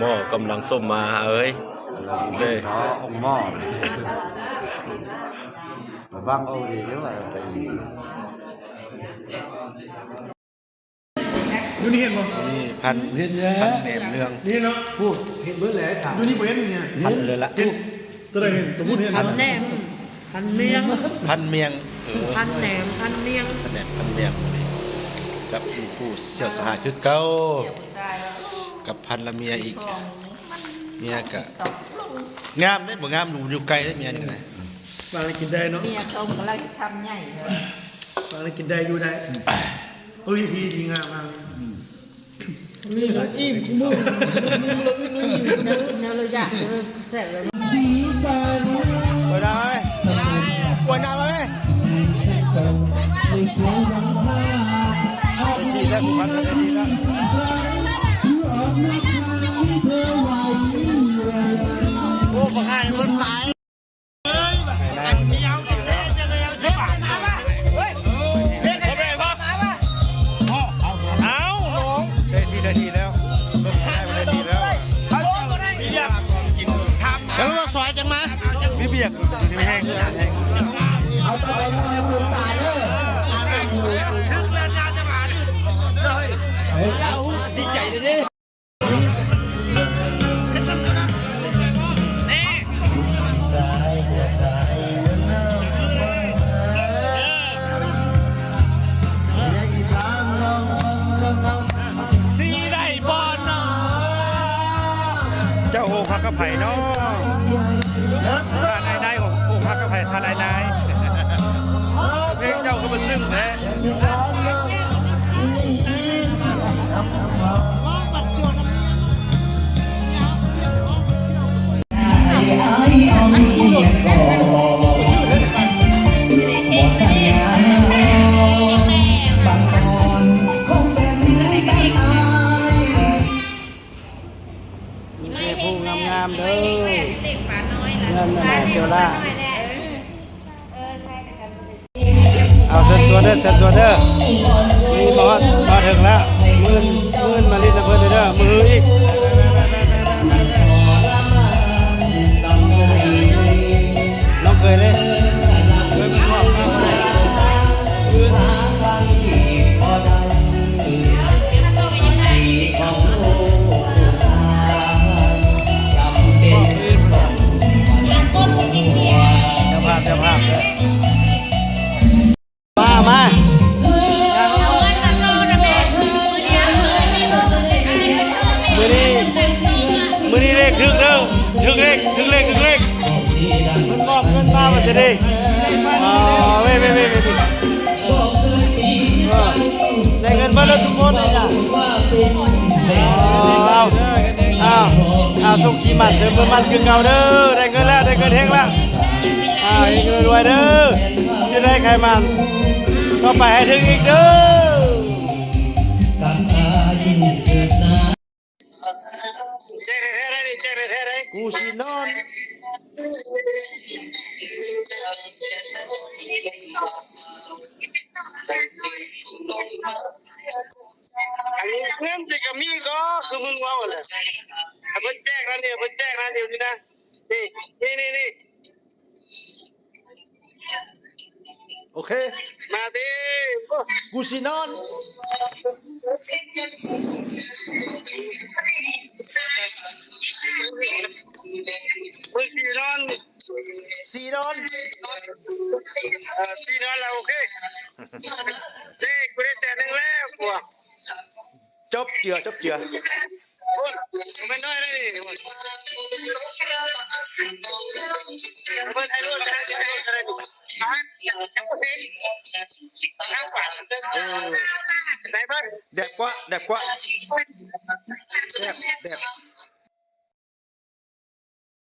หม้อกำลังส้มมาเอ้ยเด้đó ông mò văng ô thì nếu mà tại vì ดูนี่เห็นบ่ นี่พันแหนมเนือง นี่เนาะ พูดเห็นเบื่อแหล่ถาม ดูนี่บ่เห็นเนี่ย พันเลยละ เห็นตัวใดเห็นตัวพูดเห็น พันแหนมพันเมียง พันเมียง พันแหนมพันเมียง พันแหนมพันเมียงนี่กับผู้เสี่ยวสหายคือเก้ากับพันละเมียอีกเมียกะงามได้บ่งามอยู่ไกลได้เมียนี่ไง บางอะไรกินได้เนาะ เมียชมกำลังทำใหญ่เลย บางอะไรกินได้อยู่ได้เอ้ยพี่ดีงามมาก นี่ละอิ่มมึงเนื้อเลยอยากเลยแซ่บเลย ปล่อยน้ำไหมปล่อยน้ำไหมได้ทีแล้วผู้พันได้ทีแล้วโอ้บังไงมันตายได้ทีแล้วเริ่มได้มาได้ทีแล้วแล้วเราซอยจังมาพี่เบียกไม่แห้งเลยแห้งเอาไปให้คุณตายเลยถึงแล้วน่าจะมาเลยเอาดีใจเลยดิเจ้าโอพักกระไผ่เนาะทานนายของโอพักกระไผ่ทานนายเพลงเจ้าก็มาซึ้งแท้ผู้งามๆเด้อเงินน่ะเชียวล่าเอาเชิญชวนเด้อเชิญชวนเด้อนี่มาถึงแล้วมื่นมาลิ้นเพิ่นเด้อมืออีกน้องเคยเลยเคยเป็นพ่อข้าวเจ้าภาพเลยมามือนี้เลขถึงเด้อถึงเลขมันมอบเงินมาจะดีเว้ยได้เงินมาแล้วทุกคนเอาส่งขี้มันเติมเงินมันคือเก่าเด้อได้เงินแล้วได้เงินเฮงแล้วให้เงินรวยเด้อจะได้ใครมันก็ไปให้ถึงอีกเด้อกูสินอนอันนี้เรื่องจะกับมีก็คือมึงว่าอะไรเพิ่งแจ้งร้านเดียวนี่นะนี่โอเคมาดิกูสินอนมึงสีนอนแล้วโอเคเด็กกูได้แต่หนึ่งแล้วกูจบเจือไม่น้อยเลยมันไอ้รู้จะอะไรดูเด็กกว่า